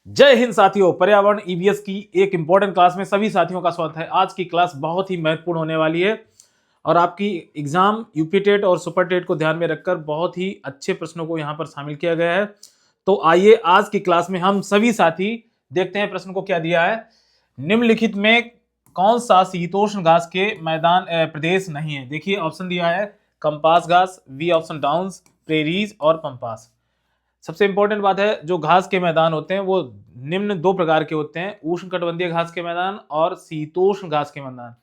जय हिंद साथियों, पर्यावरण ईवीएस की एक इंपॉर्टेंट क्लास में सभी साथियों का स्वागत है। आज की क्लास बहुत ही महत्वपूर्ण होने वाली है और आपकी एग्जाम यूपी टेट और सुपर टेट को ध्यान में रखकर बहुत ही अच्छे प्रश्नों को यहाँ पर शामिल किया गया है। तो आइए आज की क्लास में हम सभी साथी देखते हैं प्रश्न को क्या दिया है। निम्नलिखित में कौन सा शीतोष्ण घास के मैदान प्रदेश नहीं है? देखिए ऑप्शन दिया है कंपास घास, बी ऑप्शन डाउन्स, प्रेरीज और पंपास। सबसे इंपॉर्टेंट बात है, जो घास के मैदान होते हैं वो निम्न दो प्रकार के होते हैं, उष्णकटिबंधीय घास के मैदान और शीतोष्ण घास के मैदान।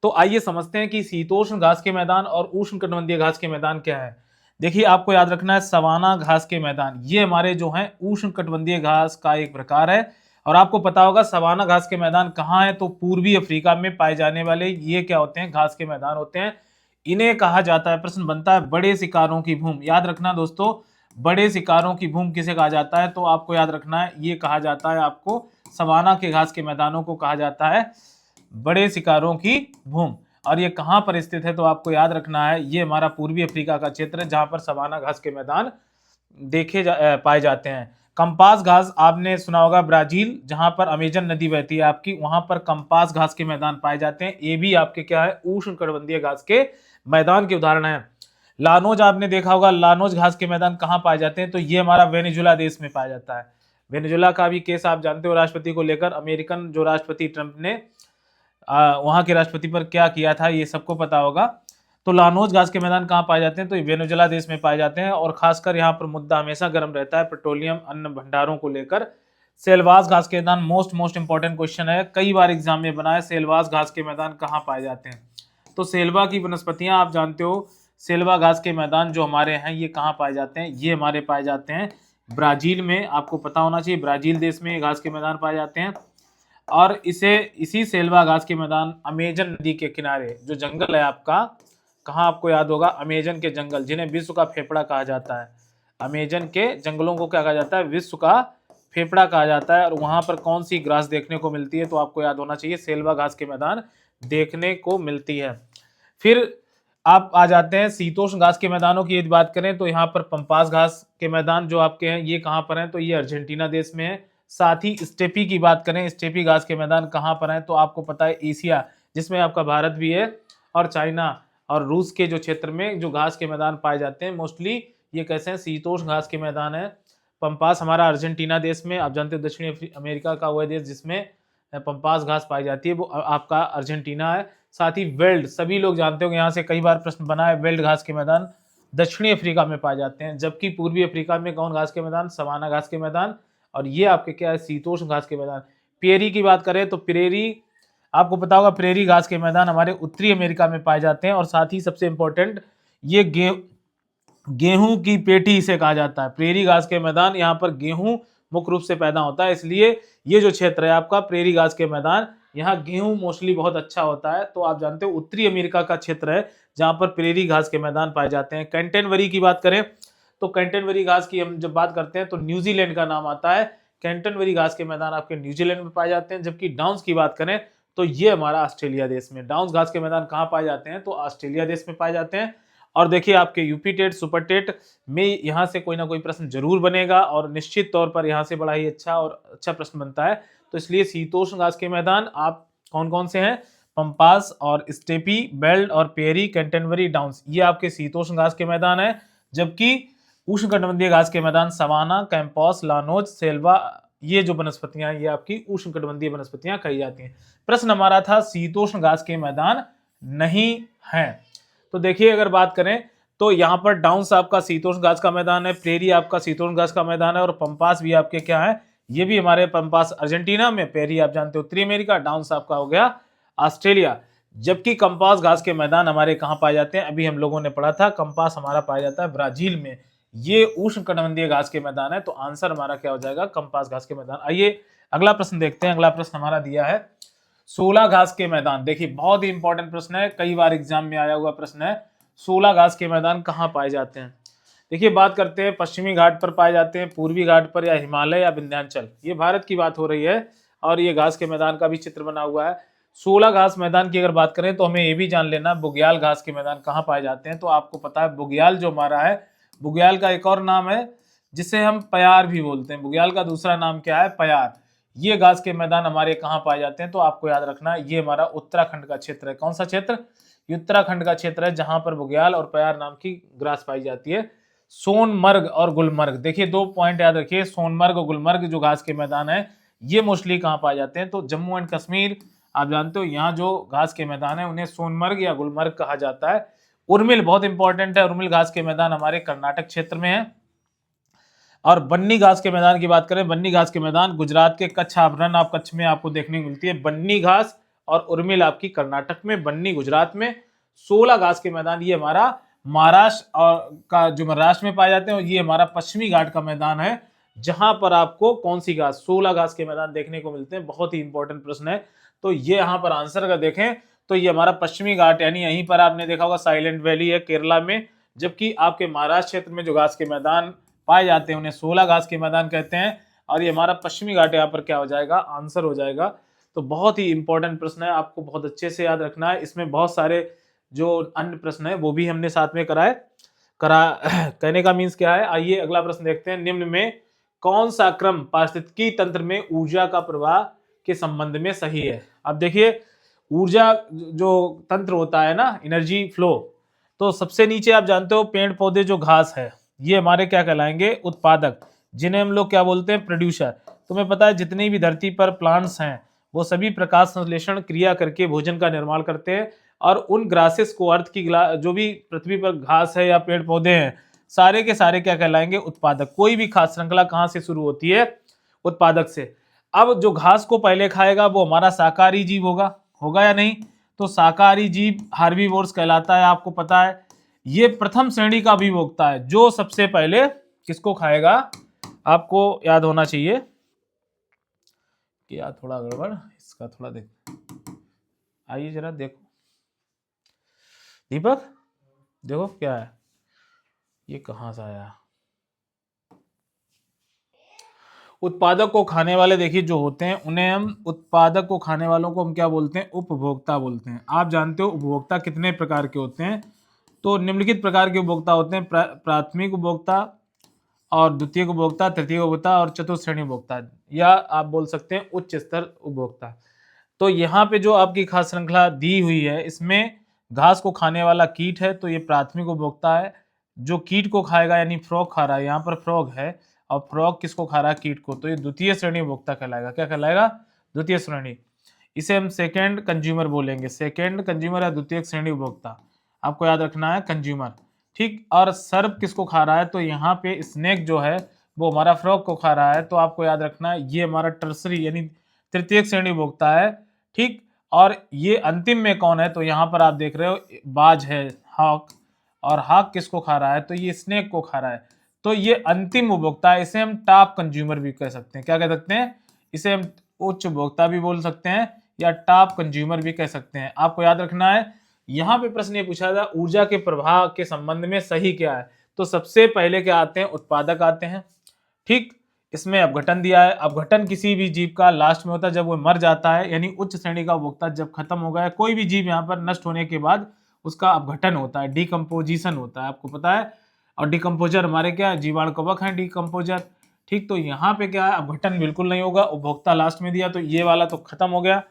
तो आइए समझते हैं कि शीतोष्ण घास के मैदान और उष्णकटिबंधीय घास के मैदान क्या है। देखिए आपको याद रखना है सवाना घास के मैदान, ये हमारे जो हैं उष्णकटिबंधीय घास का एक प्रकार है। और आपको पता होगा सवाना घास के मैदान कहाँ है, तो पूर्वी अफ्रीका में पाए जाने वाले ये क्या होते हैं, घास के मैदान होते हैं। इन्हें कहा जाता है, प्रश्न बनता है बड़े शिकारों की भूमि। याद रखना दोस्तों, बड़े शिकारों की भूमि किसे कहा जाता है, तो आपको याद रखना है ये कहा जाता है, आपको सवाना के घास के मैदानों को कहा जाता है बड़े शिकारों की भूमि। और ये कहां पर स्थित है, तो आपको याद रखना है ये हमारा पूर्वी अफ्रीका का क्षेत्र है जहां पर सवाना घास के मैदान पाए जाते हैं। कंपास घास आपने सुना होगा, ब्राजील जहां पर अमेजन नदी बहती है आपकी, वहां पर कंपास घास के मैदान पाए जाते हैं। ये भी आपके क्या है, उष्णकटिबंधीय घास के मैदान के उदाहरण है। लानोज आपने देखा होगा, लानोज घास के मैदान कहाँ पाए जाते हैं, तो ये हमारा वेनेजुला देश में पाया जाता है। वेनेजुला का भी केस आप जानते हो, राष्ट्रपति को लेकर अमेरिकन जो राष्ट्रपति ट्रंप ने वहां के राष्ट्रपति पर क्या किया था, ये सबको पता होगा। तो लानोज घास के मैदान कहाँ पाए जाते हैं, तो ये वेनेजुला देश में पाए जाते हैं। और खासकर यहाँ पर मुद्दा हमेशा गर्म रहता है पेट्रोलियम अन्न भंडारों को लेकर। सेलवास घास के मैदान मोस्ट इंपॉर्टेंट क्वेश्चन है, कई बार एग्जाम में बना है, सेलवास घास के मैदान कहाँ पाए जाते हैं। तो सेल्वा की वनस्पतियां आप जानते हो, सेल्वा घास के मैदान जो हमारे हैं ये कहाँ पाए जाते हैं, ये हमारे पाए जाते हैं ब्राजील में। आपको पता होना चाहिए ब्राजील देश में घास के मैदान पाए जाते हैं। और इसी सेल्वा घास के मैदान अमेजन नदी के किनारे जो जंगल है आपका, कहाँ आपको याद होगा, अमेजन के जंगल जिन्हें विश्व का फेफड़ा कहा जाता है। अमेजन के जंगलों को क्या कहा जाता है, विश्व का फेफड़ा कहा जाता है। और वहां पर कौन सी घास देखने को मिलती है, तो आपको याद होना चाहिए सेल्वा घास के मैदान देखने को मिलती है। फिर आप आ जाते हैं शीतोष्ण घास के मैदानों की यदि बात करें, तो यहाँ पर पंपास घास के मैदान जो आपके हैं ये कहाँ पर हैं, तो ये अर्जेंटीना देश में है। साथ ही स्टेपी की बात करें, स्टेपी घास के मैदान कहाँ पर हैं, तो आपको पता है एशिया, जिसमें आपका भारत भी है, और चाइना और रूस के जो क्षेत्र में जो घास के मैदान पाए जाते हैं मोस्टली ये कैसे हैं, शीतोष्ण घास के मैदान है। पंपास हमारा अर्जेंटीना देश में, आप जानते हो दक्षिणी अमेरिका का वह देश जिसमें पंपास घास पाई जाती है, वो आपका अर्जेंटीना है। साथ ही वेल्ड, सभी लोग जानते हो, यहाँ से कई बार प्रश्न बना है, वेल्ड घास के मैदान दक्षिणी अफ्रीका में पाए जाते हैं। जबकि पूर्वी अफ्रीका में कौन घास के मैदान, सवाना घास के मैदान। और ये आपके क्या है, शीतोष्ण घास के मैदान। प्रेरी की बात करें तो प्रेरी, आपको पता होगा प्रेरी घास के मैदान हमारे उत्तरी अमेरिका में पाए जाते हैं। और साथ ही सबसे इंपॉर्टेंट, ये गेहूं की पेटी इसे कहा जाता है। प्रेरी घास के मैदान, यहाँ पर गेहूं मुख्य रूप से पैदा होता है, इसलिए ये जो क्षेत्र है आपका प्रेरी घास के मैदान, यहाँ गेहूं मोस्टली बहुत अच्छा होता है। तो आप जानते हो उत्तरी अमेरिका का क्षेत्र है जहां पर प्रेरी घास के मैदान पाए जाते हैं। कैंटेनबरी की बात करें तो कैंटेनबरी घास की हम जब बात करते हैं तो न्यूजीलैंड का नाम आता है। कैंटेनबरी घास के मैदान आपके न्यूजीलैंड में पाए जाते हैं। जबकि डाउन्स की बात करें तो ये हमारा ऑस्ट्रेलिया देश में, डाउन्स घास के मैदान कहाँ पाए जाते हैं, तो ऑस्ट्रेलिया देश में पाए जाते हैं। और देखिए आपके यूपी टेट सुपर टेट में यहाँ से कोई ना कोई प्रश्न जरूर बनेगा और निश्चित तौर पर यहाँ से बड़ा ही अच्छा और अच्छा प्रश्न बनता है। तो इसलिए शीतोष्ण घास के मैदान आप कौन कौन से हैं, पंपास और स्टेपी, बेल्ट और पेरी, कैंटेनबरी, डाउन्स, ये आपके शीतोष्ण घास के मैदान है। जबकि उष्णकटिबंधीय घास के मैदान सवाना, कैंपस, लानोज, सेल्वा, ये जो वनस्पतियां ये आपकी उष्णकटिबंधीय वनस्पतियां कही जाती हैं। प्रश्न हमारा था शीतोष्ण घास के मैदान नहीं है। तो देखिए अगर बात करें तो यहाँ पर डाउन्स आपका शीतोष्ण घास का मैदान है, प्रेरी आपका शीतोष्ण घास का मैदान है, और पंपास भी आपके क्या है, ये भी हमारे पंपास अर्जेंटीना में, पेरी आप जानते हो उत्तरी अमेरिका, डाउन्स आपका हो गया ऑस्ट्रेलिया। जबकि कंपास घास के मैदान हमारे कहाँ पाए जाते हैं, अभी हम लोगों ने पढ़ा था कंपास हमारा पाया जाता है ब्राजील में। ये उष्णकटिबंधीय घास के मैदान है, तो आंसर हमारा क्या हो जाएगा, कंपास घास के मैदान। आइए अगला प्रश्न देखते हैं। अगला प्रश्न हमारा दिया है सोला घास के मैदान। देखिए बहुत ही इंपॉर्टेंट प्रश्न है, कई बार एग्जाम में आया हुआ प्रश्न है। सोला घास के मैदान कहाँ पाए जाते हैं? देखिए बात करते हैं पश्चिमी घाट पर पाए जाते हैं, पूर्वी घाट पर, या हिमालय या विंध्याचल, ये भारत की बात हो रही है। और ये घास के मैदान का भी चित्र बना हुआ है। सोला घास मैदान की अगर बात करें तो हमें ये भी जान लेना बुग्याल घास के मैदान कहाँ पाए जाते हैं। तो आपको पता है बुग्याल जो हमारा है, बुग्याल का एक और नाम है जिसे हम प्यार भी बोलते हैं। बुग्याल का दूसरा नाम क्या है? प्यार। ये घास के मैदान हमारे कहाँ पाए जाते हैं? तो आपको याद रखना है ये हमारा उत्तराखंड का क्षेत्र है। कौन सा क्षेत्र? उत्तराखंड का क्षेत्र है, जहां पर बुग्याल और प्यार नाम की घास पाई जाती है। सोनमर्ग और गुलमर्ग, देखिए 2 पॉइंट याद रखिए। सोनमर्ग और गुलमर्ग जो घास के मैदान है, ये मोस्टली कहाँ पाए जाते हैं? तो जम्मू एंड कश्मीर, आप जानते हो यहाँ जो घास के मैदान है उन्हें सोनमर्ग या गुलमर्ग कहा जाता है। उर्मिल बहुत इंपॉर्टेंट है, उर्मिल घास के मैदान हमारे कर्नाटक क्षेत्र में है। और बन्नी घास के मैदान की बात करें, बन्नी घास के मैदान गुजरात के कच्छ आवरण ऑफ कच्छ में आपको देखने को मिलती है बन्नी घास, और उर्मिल आपकी कर्नाटक में, बन्नी गुजरात में। 16 घास के मैदान ये हमारा महाराष्ट्र और का जो महाराष्ट्र में पाए जाते हैं, और ये हमारा पश्चिमी घाट का मैदान है, जहां पर आपको कौन सी घास? 16 घास के मैदान देखने को मिलते हैं। बहुत ही इंपॉर्टेंट प्रश्न है। तो ये यहाँ पर आंसर अगर देखें तो ये हमारा पश्चिमी घाट, यानी यहीं पर आपने देखा होगा साइलेंट वैली है केरला में, जबकि आपके महाराष्ट्र क्षेत्र में जो घास के मैदान पाए जाते हैं उन्हें 16 घास के मैदान कहते हैं। और ये हमारा पश्चिमी घाट यहाँ पर क्या हो जाएगा? आंसर हो जाएगा। तो बहुत ही इंपॉर्टेंट प्रश्न है, आपको बहुत अच्छे से याद रखना है। इसमें बहुत सारे जो अन्य प्रश्न है वो भी हमने साथ में करा कहने का मीन्स क्या है? आइए अगला प्रश्न देखते हैं। निम्न में कौन सा क्रम पारिस्थितिकी तंत्र में ऊर्जा का प्रवाह के संबंध में सही है? अब देखिए, ऊर्जा जो तंत्र होता है ना, एनर्जी फ्लो, तो सबसे नीचे आप जानते हो पेड़ पौधे जो घास है, ये हमारे क्या कहलाएंगे? उत्पादक, जिन्हें हम लोग क्या बोलते हैं? प्रोड्यूसर। तुम्हें पता है जितनी भी धरती पर प्लांट्स हैं वो सभी प्रकाश संश्लेषण क्रिया करके भोजन का निर्माण करते हैं, और उन ग्रासेस को, अर्थ की जो भी पृथ्वी पर घास है या पेड़ पौधे हैं, सारे के सारे क्या कहलाएंगे? उत्पादक। कोई भी खाद्य श्रृंखला कहाँ से शुरू होती है? उत्पादक से। अब जो घास को पहले खाएगा वो हमारा शाकाहारी जीव होगा या नहीं? तो शाकाहारी जीव हार्बीवोर्स कहलाता है, आपको पता है। ये प्रथम श्रेणी का अभिभोक्ता है, जो सबसे पहले किसको खाएगा? आपको याद होना चाहिए कि यार थोड़ा गड़बड़ इसका, थोड़ा देख, आइए जरा देखो दीपक, देखो क्या है ये, कहां से आया? उत्पादक को खाने वाले देखिए जो होते हैं उन्हें हम, उत्पादक को खाने वालों को हम क्या बोलते हैं? उपभोक्ता बोलते हैं। आप जानते हो उपभोक्ता कितने प्रकार के होते हैं? तो निम्नलिखित प्रकार के उपभोक्ता होते हैं। प्राथमिक उपभोक्ता, और द्वितीय उपभोक्ता, तृतीय उपभोक्ता, और चतुर्थ श्रेणी उपभोक्ता, या आप बोल सकते हैं उच्च स्तर उपभोक्ता। तो यहाँ पे जो आपकी खाद्य श्रृंखला दी हुई है, इसमें घास को खाने वाला कीट है, तो ये प्राथमिक उपभोक्ता है। जो कीट को खाएगा, यानी फ्रॉग खा रहा है, यहाँ पर फ्रॉग है, और फ्रॉग किसको खा रहा है? कीट को, तो ये द्वितीय श्रेणी उपभोक्ता कहलाएगा। क्या कहलाएगा? द्वितीय श्रेणी। इसे हम सेकेंड कंज्यूमर बोलेंगे, सेकेंड कंज्यूमर या द्वितीय श्रेणी उपभोक्ता, आपको याद रखना है कंज्यूमर, ठीक। और सर्प किसको खा रहा है? तो यहाँ पे स्नेक जो है वो हमारा फ्रॉग को खा रहा है, तो आपको याद रखना है ये हमारा टर्सरी यानी तृतीय श्रेणी उपभोक्ता है, ठीक। और ये अंतिम में कौन है? तो यहाँ पर आप देख रहे हो बाज है, हॉक, और हॉक किसको खा रहा है? तो ये स्नेक को खा रहा है, तो ये अंतिम उपभोक्ता है। इसे हम टॉप कंज्यूमर भी कह सकते हैं। क्या कह सकते हैं? इसे हम उच्च उपभोक्ता भी बोल सकते हैं, या टॉप कंज्यूमर भी कह सकते हैं। आपको याद रखना है, यहाँ पे प्रश्न ये पूछा था ऊर्जा के प्रवाह के संबंध में सही क्या है? तो सबसे पहले क्या आते हैं? उत्पादक आते हैं, ठीक। इसमें अपघटन दिया है। अपघटन किसी भी जीव का लास्ट में होता है जब वो मर जाता है, यानी उच्च श्रेणी का उपभोक्ता जब खत्म हो गया, कोई भी जीव यहाँ पर नष्ट होने के बाद उसका अपघटन होता है, डिकम्पोजिशन होता है, आपको पता है। और डिकम्पोजर हमारे क्या जीवाणु कवक है, डिकम्पोजर, ठीक। तो यहाँ पे क्या है? अपघटन बिल्कुल नहीं होगा, उपभोक्ता लास्ट में दिया, तो ये वाला तो खत्म हो गया।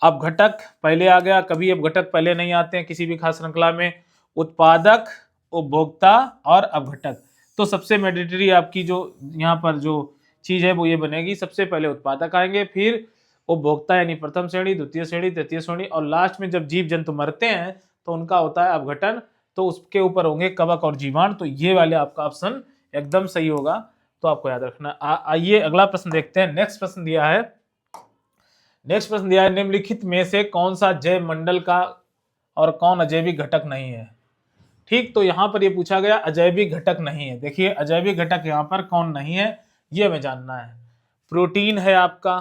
अपघटक पहले आ गया, कभी अपघटक पहले नहीं आते हैं किसी भी खाद्य श्रृंखला में। उत्पादक, उपभोक्ता और अपघटक, तो सबसे मैंडेटरी आपकी जो यहाँ पर जो चीज है वो ये बनेगी, सबसे पहले उत्पादक आएंगे, फिर उपभोक्ता यानी प्रथम श्रेणी, द्वितीय श्रेणी, तृतीय श्रेणी, और लास्ट में जब जीव जंतु मरते हैं तो उनका होता है अपघटन, तो उसके ऊपर होंगे कवक और जीवाणु। तो ये वाले आपका ऑप्शन एकदम सही होगा, तो आपको याद रखना। आइए अगला प्रश्न देखते हैं। नेक्स्ट प्रश्न दिया है, निम्नलिखित में से कौन सा जैव मंडल का और कौन अजैविक घटक नहीं है, ठीक। तो यहाँ पर ये पूछा गया अजैविक घटक नहीं है। देखिए अजैविक घटक यहाँ पर कौन नहीं है ये हमें जानना है। प्रोटीन है आपका,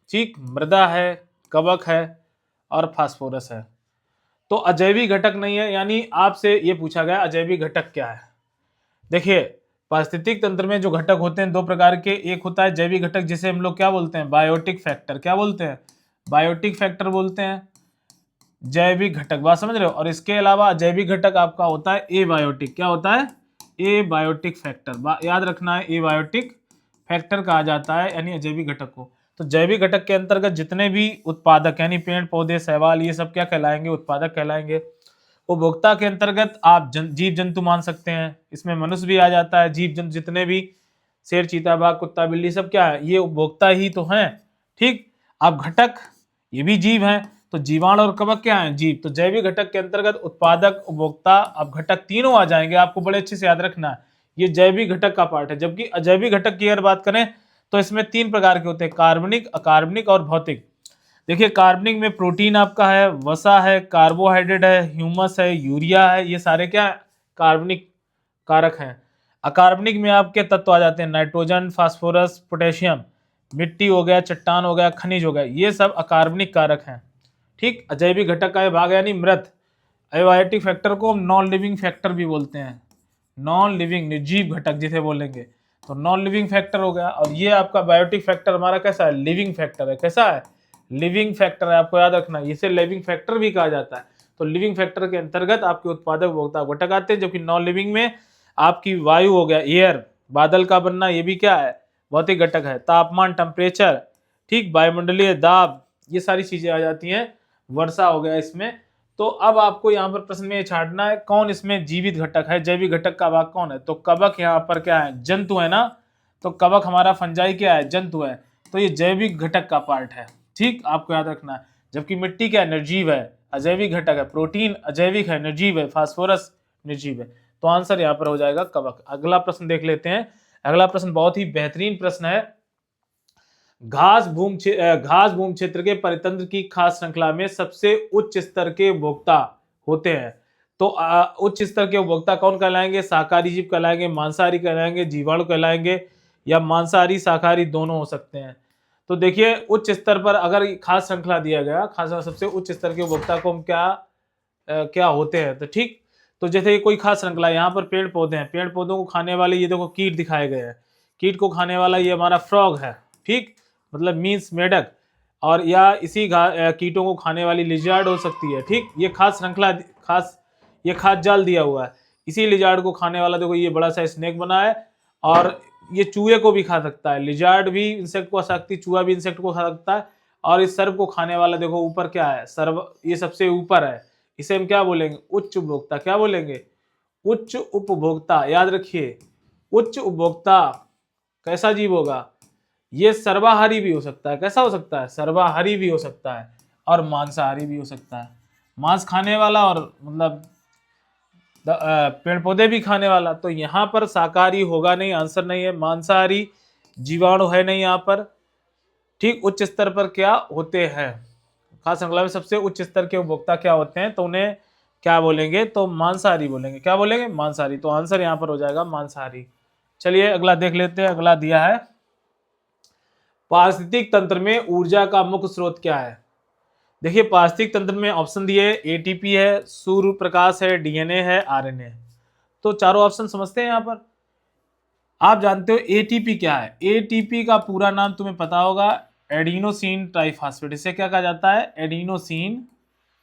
ठीक, मृदा है, कवक है, और फास्फोरस है। तो अजैविक घटक नहीं है, यानी आपसे ये पूछा गया अजैविक घटक क्या है। देखिए पारिस्थितिक तंत्र में जो घटक होते हैं दो प्रकार के, एक होता है जैविक घटक जिसे हम लोग क्या बोलते हैं? Biotic factor. क्या बोलते हैं? बायोटिक फैक्टर बोलते हैं, जैविक घटक, बात समझ रहे हो। और इसके अलावा जैविक घटक आपका होता है एबायोटिक। क्या होता है? एबायोटिक फैक्टर, याद रखना है एबायोटिक फैक्टर कहा जाता है यानी अजैविक घटक को। तो जैविक घटक के अंतर्गत जितने भी उत्पादक यानी पेड़ पौधे शैवाल ये सब क्या कहलाएंगे, उत्पादक कहलाएंगे। उपभोक्ता के अंतर्गत आप जीव जंतु मान सकते हैं, इसमें मनुष्य भी आ जाता है, जीव जंतु जितने भी शेर चीता बाघ कुत्ता बिल्ली सब क्या है, ये उपभोक्ता ही तो हैं। ठीक, अब घटक ये भी जीव हैं, तो जीवाणु और कवक क्या है, जीव। तो जैविक घटक के अंतर्गत उत्पादक उपभोक्ता अब घटक तीनों आ जाएंगे, आपको बड़े अच्छे से याद रखना है, ये जैविक घटक का पार्ट है। जबकि अजैविक घटक की अगर बात करें तो इसमें तीन प्रकार के होते हैं, कार्बनिक, अकार्बनिक और भौतिक। देखिए कार्बनिक में प्रोटीन आपका है, वसा है, कार्बोहाइड्रेट है, ह्यूमस है, यूरिया है, ये सारे क्या कार्बनिक कारक हैं। अकार्बनिक में आपके तत्व आ जाते हैं नाइट्रोजन, फास्फोरस, पोटेशियम, मिट्टी हो गया, चट्टान हो गया, खनिज हो गया, ये सब अकार्बनिक कारक हैं। ठीक, अजैविक घटक का भाग यानी मृत। एबायोटिक फैक्टर को हम नॉन लिविंग फैक्टर भी बोलते हैं, नॉन लिविंग निर्जीव घटक जिसे बोलेंगे, तो नॉन लिविंग फैक्टर हो गया। और ये आपका बायोटिक फैक्टर हमारा कैसा है, लिविंग फैक्टर है। कैसा है, लिविंग फैक्टर है, आपको याद रखना है, इसे लिविंग फैक्टर भी कहा जाता है। तो लिविंग फैक्टर के अंतर्गत आपके उत्पादक उपभोक्ता घटक आते हैं, जबकि नॉन लिविंग में आपकी वायु हो गया, एयर, बादल का बनना, ये भी क्या है, भौतिक घटक है। तापमान, टेम्परेचर, ठीक, वायुमंडलीय दाब, ये सारी चीजें आ जाती हैं। वर्षा हो गया इसमें। तो अब आपको यहाँ पर प्रश्न में छांटना है कौन इसमें जीवित घटक है, जैविक घटक का भाग कौन है। तो कवक यहाँ पर क्या है, जंतु है ना, तो कवक हमारा फंजाई क्या है, जंतु है, तो ये जैविक घटक का पार्ट है। ठीक, आपको याद रखना है। जबकि मिट्टी क्या है, निर्जीव है, अजैविक घटक है। प्रोटीन अजैविक है, निर्जीव है। फास्फोरस निर्जीव है। तो आंसर यहाँ पर हो जाएगा कवक। अगला प्रश्न देख लेते हैं। अगला प्रश्न बहुत ही बेहतरीन प्रश्न है। घास भूमि क्षेत्र के परितंत्र की खास श्रृंखला में सबसे उच्च स्तर के उपभोक्ता होते हैं। तो उच्च स्तर के उपभोक्ता कौन कहलाएंगे, शाकाहारी जीव कहलाएंगे, मांसाहारी कहलाएंगे, जीवाणु कहलाएंगे, या मांसाहारी शाकाहारी दोनों हो सकते हैं। तो देखिए उच्च स्तर पर अगर खास श्रृंखला दिया गया, खास सबसे उच्च स्तर के उपभोक्ता को हम क्या होते हैं, तो ठीक, तो जैसे कोई खास श्रृंखला, यहाँ पर पेड़ पौधे हैं, पेड़ पौधों को खाने वाले ये देखो कीट दिखाए गए हैं, कीट को खाने वाला ये हमारा फ्रॉग है। ठीक, मतलब मीन्स मेढक, और या इसी कीटों को खाने वाली लिजार्ड हो सकती है। ठीक, ये खास श्रृंखला, ये खास जाल दिया हुआ है। इसी लिजार्ड को खाने वाला देखो ये बड़ा सा स्नेक बना है, और ये चूहे को भी खा सकता है। लिजार्ड भी इंसेक्ट को खा सकती है, चूहा भी इंसेक्ट को खा सकता है। और इस सर्प को खाने वाला देखो ऊपर क्या है, सर्व, ये सबसे ऊपर है, इसे हम क्या बोलेंगे, उच्च उपभोक्ता। क्या बोलेंगे, उच्च उपभोक्ता। याद रखिए, उच्च उपभोक्ता कैसा जीव होगा, ये सर्वाहारी भी हो सकता है। कैसा हो सकता है, सर्वाहारी भी हो सकता है, और मांसाहारी भी हो सकता है। मांस खाने वाला और मतलब पेड़ पौधे भी खाने वाला। तो यहाँ पर शाकाहारी होगा नहीं, आंसर नहीं है। मांसाहारी, जीवाणु है नहीं यहाँ पर। ठीक, उच्च स्तर पर क्या होते हैं, खास श्रृंखला में सबसे उच्च स्तर के उपभोक्ता क्या होते हैं, तो उन्हें क्या बोलेंगे, तो मांसाहारी बोलेंगे। क्या बोलेंगे, मांसाहारी। तो आंसर यहाँ पर हो जाएगा मांसाहारी। चलिए अगला देख लेते हैं। अगला दिया है, पारिस्थितिक तंत्र में ऊर्जा का मुख्य स्रोत क्या है। देखिए पारिस्थितिक तंत्र में ऑप्शन दिए, एटीपी है, सूर्य प्रकाश है, डीएनए है, आरएनए। तो चारों ऑप्शन समझते हैं। यहाँ पर आप जानते हो एटीपी क्या है, एटीपी का पूरा नाम तुम्हें पता होगा, एडिनोसिन ट्राइफॉस्फेट। इसे क्या कहा जाता है, एडिनोसिन,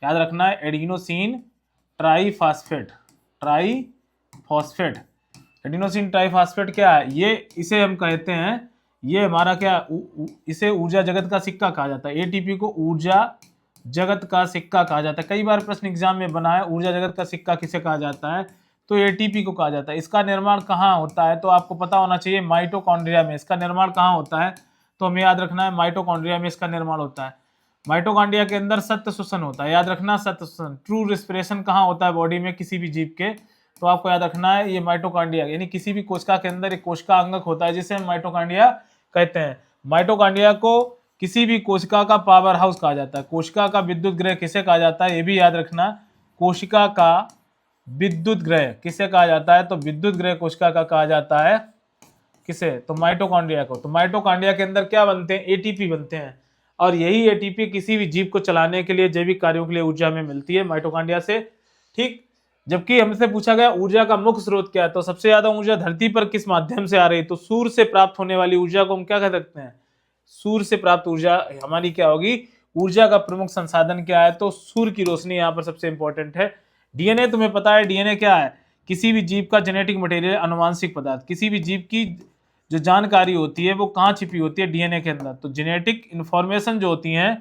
याद रखना है, adenosine triphosphate, triphosphate. Adenosine triphosphate क्या है, ये इसे हम कहते हैं, ये हमारा क्या, इसे ऊर्जा जगत का सिक्का कहा जाता है। एटीपी को ऊर्जा जगत का सिक्का कहा जाता है। कई बार प्रश्न एग्जाम में बना है, ऊर्जा जगत का सिक्का किसे कहा जाता है, तो एटीपी को कहा जाता है। इसका निर्माण कहाँ होता है, तो आपको पता होना चाहिए, माइटोकॉन्ड्रिया में। इसका निर्माण कहाँ होता है, तो हमें याद रखना है, माइटोकॉन्ड्रिया में इसका निर्माण होता है। माइटोकॉन्ड्रिया के अंदर सत्य श्वसन होता है, याद रखना, सत्य श्वसन। ट्रू रेस्पिरेशन कहाँ होता है बॉडी में किसी भी जीव के, तो आपको याद रखना है ये माइटोकॉन्ड्रिया, यानी किसी भी कोशिका के अंदर एक कोशिका अंगक होता है जिसे हम माइटोकॉन्ड्रिया कहते हैं। माइटोकॉन्ड्रिया को किसी भी कोशिका का पावर हाउस कहा जाता है। कोशिका का विद्युत गृह किसे कहा जाता है, ये भी याद रखना, कोशिका का विद्युत गृह किसे कहा जाता है, तो विद्युत गृह कोशिका का कहा जाता है किसे, तो माइटोकॉन्ड्रिया को। तो माइटोकॉन्ड्रिया के अंदर क्या बनते हैं, एटीपी बनते हैं, और यही एटीपी किसी भी जीव को चलाने के लिए, जैविक कार्यों के लिए ऊर्जा में मिलती है माइटोकॉन्ड्रिया से। ठीक, जबकि हमसे पूछा गया ऊर्जा का मुख्य स्रोत क्या है, तो सबसे ज्यादा ऊर्जा धरती पर किस माध्यम से आ रही है, तो सूर्य से प्राप्त होने वाली ऊर्जा को हम क्या कह सकते हैं, सूर्य से प्राप्त ऊर्जा हमारी क्या होगी। ऊर्जा का प्रमुख संसाधन क्या है, तो सूर्य की रोशनी यहाँ पर सबसे इंपॉर्टेंट है। डीएनए तुम्हें पता है, डीएनए क्या है किसी भी जीव का जेनेटिक मटेरियल अनुवांशिक पदार्थ, किसी भी जीव की जो जानकारी होती है वो कहाँ छिपी होती है, डीएनए के अंदर। तो जेनेटिक इंफॉर्मेशन जो होती है,